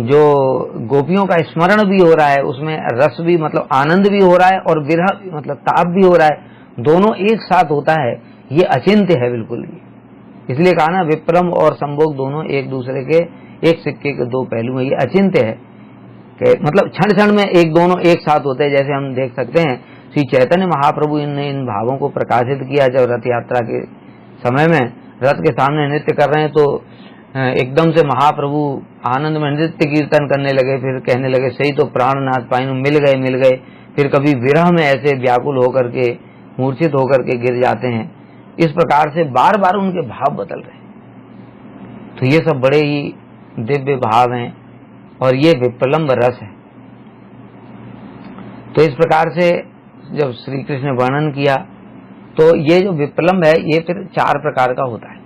जो गोपियों का स्मरण भी हो रहा है, उसमें रस भी मतलब आनंद भी हो रहा है और विरह भी मतलब ताप भी हो रहा है, दोनों एक साथ होता है। ये अचिंत्य है बिल्कुल भी, इसलिए कहा ना विप्रम और संभोग दोनों एक दूसरे के एक सिक्के के दो पहलू हैं। ये अचिंत्य है कि मतलब क्षण क्षण में एक दोनों एक साथ होते हैं। जैसे हम देख सकते हैं श्री चैतन्य महाप्रभु ने इन भावों को प्रकाशित किया जब रथ यात्रा के समय में रथ के सामने नृत्य कर रहे हैं तो एकदम से महाप्रभु आनंद में नृत्य कीर्तन करने लगे, फिर कहने लगे सही तो प्राणनाथ पाइन मिल गए। फिर कभी विरह में ऐसे व्याकुल होकर के मूर्छित होकर के गिर जाते हैं। इस प्रकार से बार बार उनके भाव बदल रहे हैं। तो ये सब बड़े ही दिव्य भाव हैं और ये विप्रलंब रस है। तो इस प्रकार से जब श्री कृष्ण ने वर्णन किया तो ये जो विप्रलंब है ये फिर चार प्रकार का होता है।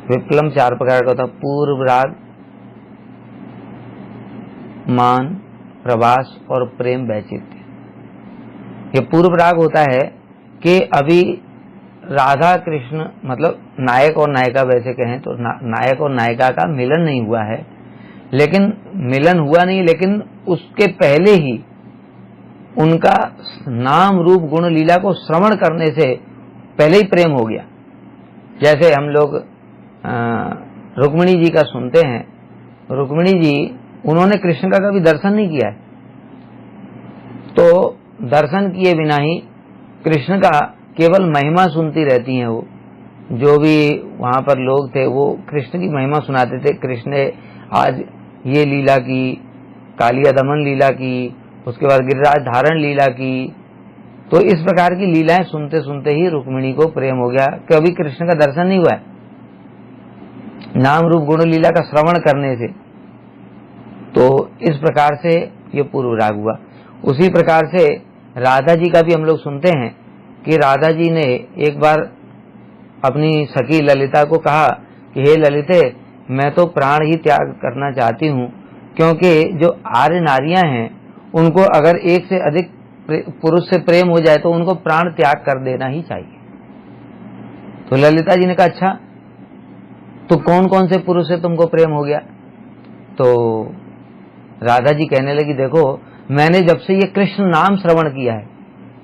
विप्लम चार प्रकार का होता है, पूर्व राग, मान, प्रवास और प्रेम वैचित्य। ये पूर्व राग होता है कि अभी राधा कृष्ण मतलब नायक और नायिका, वैसे कहें तो नायक और नायिका का मिलन नहीं हुआ है, लेकिन उसके पहले ही उनका नाम रूप गुण लीला को श्रवण करने से पहले ही प्रेम हो गया। जैसे हम लोग रुक्मिणी जी का सुनते हैं, रुक्मिणी जी उन्होंने कृष्ण का कभी दर्शन नहीं किया है, तो दर्शन किए बिना ही कृष्ण का केवल महिमा सुनती रहती हैं। वो जो भी वहां पर लोग थे वो कृष्ण की महिमा सुनाते थे, कृष्ण ने आज ये लीला की, कालिया दमन लीला की, उसके बाद गिरिराज धारण लीला की। तो इस प्रकार की लीलाएं सुनते सुनते ही रुक्मिणी को प्रेम हो गया। कभी कृष्ण का दर्शन नहीं हुआ है, नाम रूप गुण लीला का श्रवण करने से। तो इस प्रकार से ये पूर्व राग हुआ। उसी प्रकार से राधा जी का भी हम लोग सुनते हैं कि राधा जी ने एक बार अपनी सखी ललिता को कहा कि हे ललिते, मैं तो प्राण ही त्याग करना चाहती हूँ, क्योंकि जो आर्य नारियां हैं उनको अगर एक से अधिक पुरुष से प्रेम हो जाए तो उनको प्राण त्याग कर देना ही चाहिए। तो ललिता जी ने कहा अच्छा, तो कौन कौन से पुरुष से तुमको प्रेम हो गया? तो राधा जी कहने लगी, देखो मैंने जब से ये कृष्ण नाम श्रवण किया है,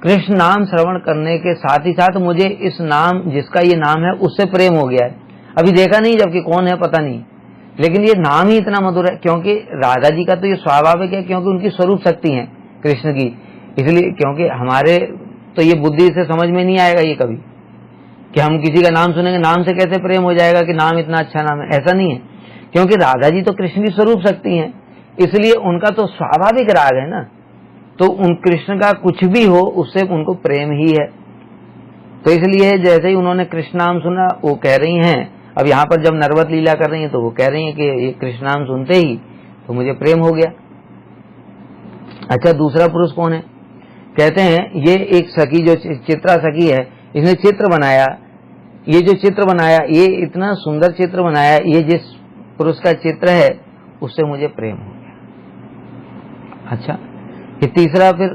कृष्ण नाम श्रवण करने के साथ ही साथ मुझे इस नाम, जिसका ये नाम है, उससे प्रेम हो गया है। अभी देखा नहीं जबकि कौन है पता नहीं, लेकिन ये नाम ही इतना मधुर है। क्योंकि राधा जी का तो ये स्वाभाविक है, क्योंकि उनकी स्वरूप शक्ति है कृष्ण की, इसलिए। क्योंकि हमारे तो ये बुद्धि से समझ में नहीं आएगा ये कभी कि हम किसी का नाम सुनेंगे, नाम से कैसे प्रेम हो जाएगा कि नाम इतना अच्छा नाम है, ऐसा नहीं है। क्योंकि राधा जी तो कृष्ण की स्वरूप शक्ति है, इसलिए उनका तो स्वाभाविक राग है ना, तो उन कृष्ण का कुछ भी हो उससे उनको प्रेम ही है। तो इसलिए जैसे ही उन्होंने कृष्ण नाम सुना, वो कह रही हैं, अब यहाँ पर जब नरवत लीला कर रही हैं तो वो कह रही हैं कि ये कृष्ण नाम सुनते ही तो मुझे प्रेम हो गया। अच्छा, दूसरा पुरुष कौन है? कहते हैं ये एक सखी, जो चित्रा सखी है, इसने चित्र बनाया। ये जो चित्र बनाया, ये इतना सुंदर चित्र बनाया, ये जिस पुरुष का चित्र है उससे मुझे प्रेम हो गया। अच्छा, ये तीसरा, फिर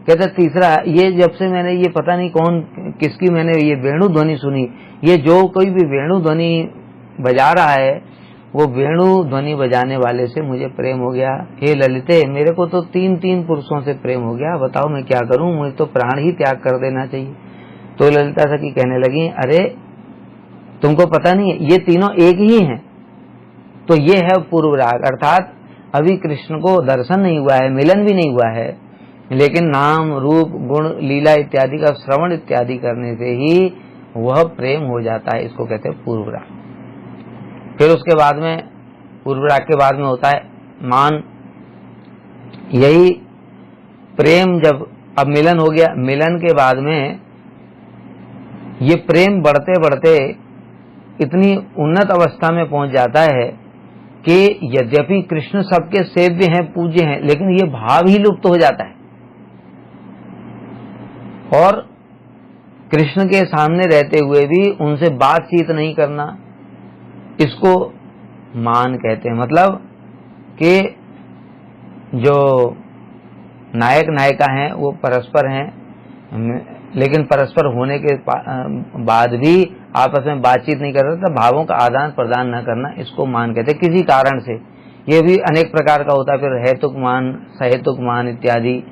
कहते तीसरा, ये जब से मैंने ये पता नहीं कौन किसकी मैंने ये वेणु ध्वनि सुनी, ये जो कोई भी वेणु ध्वनि बजा रहा है, वो वेणु ध्वनि बजाने वाले से मुझे प्रेम हो गया। हे ललिते, मेरे को तो 3 पुरुषों से प्रेम हो गया, बताओ मैं क्या करूं, मुझे तो प्राण ही त्याग कर देना चाहिए। तो ललिता सखी कहने लगी, अरे तुमको पता नहीं है, ये तीनों एक ही हैं। तो ये है पूर्व राग, अर्थात अभी कृष्ण को दर्शन नहीं हुआ है, मिलन भी नहीं हुआ है, लेकिन नाम रूप गुण लीला इत्यादि का श्रवण इत्यादि करने से ही वह प्रेम हो जाता है। इसको कहते हैं पूर्व राग। फिर उसके बाद में, पूर्व राग के बाद में होता है मान। यही प्रेम, जब अब मिलन हो गया, मिलन के बाद में ये प्रेम बढ़ते बढ़ते इतनी उन्नत अवस्था में पहुंच जाता है कि यद्यपि कृष्ण सबके सेव्य हैं, पूज्य हैं, लेकिन ये भाव ही लुप्त हो जाता है और कृष्ण के सामने रहते हुए भी उनसे बातचीत नहीं करना, इसको मान कहते हैं। मतलब कि जो नायक नायिका हैं वो परस्पर हैं, लेकिन परस्पर होने के बाद भी आपस में बातचीत नहीं कर रहे, तो भावों का आदान प्रदान न करना, इसको मान कहते हैं। किसी कारण से ये भी अनेक प्रकार का होता है, फिर हेतुक मान, सहेतुक मान इत्यादि,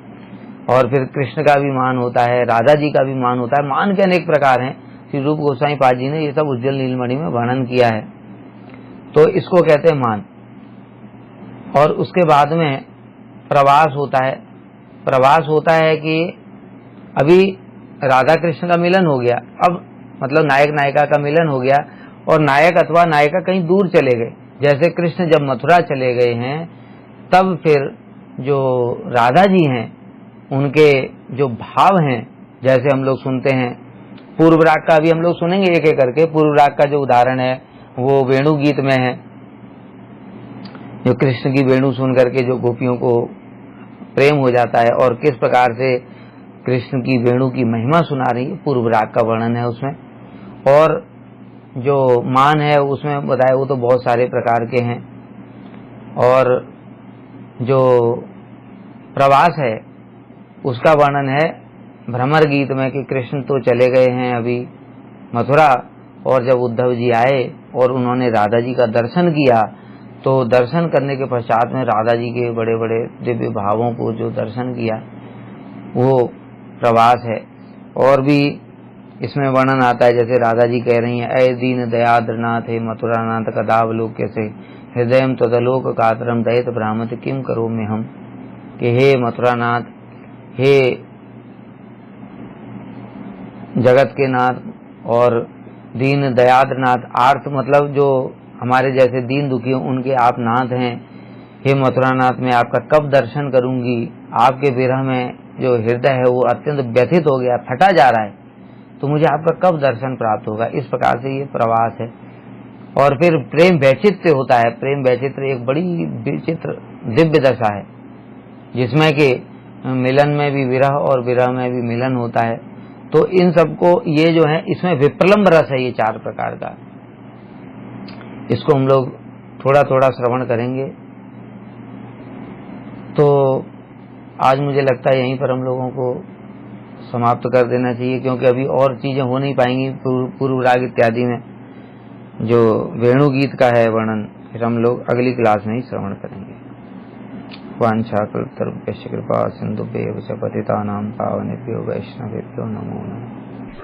और फिर कृष्ण का भी मान होता है, राधा जी का भी मान होता है। मान के अनेक प्रकार हैं, श्री रूप गोस्वामी पाद जी ने ये सब उज्ज्वल नीलमणि में वर्णन किया है। तो इसको कहते हैं मान। और उसके बाद में प्रवास होता है। प्रवास होता है कि अभी राधा कृष्ण का मिलन हो गया, अब मतलब नायक नायिका का मिलन हो गया, और नायक अथवा नायिका कहीं दूर चले गए। जैसे कृष्ण जब मथुरा चले गए हैं, तब फिर जो राधा जी हैं उनके जो भाव हैं, जैसे हम लोग सुनते हैं, पूर्व राग का भी हम लोग सुनेंगे एक एक करके। पूर्व राग का जो उदाहरण है वो वेणु गीत में है, जो कृष्ण की वेणु सुन करके जो गोपियों को प्रेम हो जाता है, और किस प्रकार से कृष्ण की वेणु की महिमा सुना रही है, पूर्व राग का वर्णन है उसमें। और जो मान है उसमें बताया, वो तो बहुत सारे प्रकार के हैं। और जो प्रवास है उसका वर्णन है भ्रमर गीत में, कि कृष्ण तो चले गए हैं अभी मथुरा, और जब उद्धव जी आए और उन्होंने राधा जी का दर्शन किया, तो दर्शन करने के पश्चात में राधा जी के बड़े बड़े दिव्य भावों को जो दर्शन किया, वो प्रवास है। और भी इसमें वर्णन आता है, जैसे राधा जी कह रही हैं, ऐ दीन दयाद्रनाथ हे मथुरानाथ कदावलोक्य से हृदयम तदलोक कातरम दयित भ्रामत किम करो में हम, कि हे मथुरानाथ, हे जगत के नाथ और दीन दयाद्रनाथ, आर्थ मतलब जो हमारे जैसे दीन दुखी उनके आप नाथ हैं। हे मथुरानाथ, मैं आपका कब दर्शन करूंगी, आपके विरह में जो हृदय है वो अत्यंत व्यथित हो गया, फटा जा रहा है, तो मुझे आपका कब दर्शन प्राप्त होगा। इस प्रकार से ये प्रवास है। और फिर प्रेम वैचित्र्य होता है। प्रेम वैचित्र्य एक बड़ी विचित्र दिव्य दशा है, जिसमें कि मिलन में भी विरह और विरह में भी मिलन होता है। तो इन सबको ये जो है इसमें विप्रलंब रस है, ये 4 प्रकार का, इसको हम लोग थोड़ा थोड़ा श्रवण करेंगे। तो आज मुझे लगता है यहीं पर हम लोगों को समाप्त कर देना चाहिए, क्योंकि अभी और चीजें हो नहीं पाएंगी। पूर्व राग इत्यादि में जो वेणु गीत का है वर्णन, फिर हम लोग अगली क्लास में ही श्रवण करेंगे। वांछाकल्पतरुभ्यश्च कृपा सिन्धुभ्यैव च पतितानां पावनेभ्यो वैष्णवेभ्यो नमो नमः।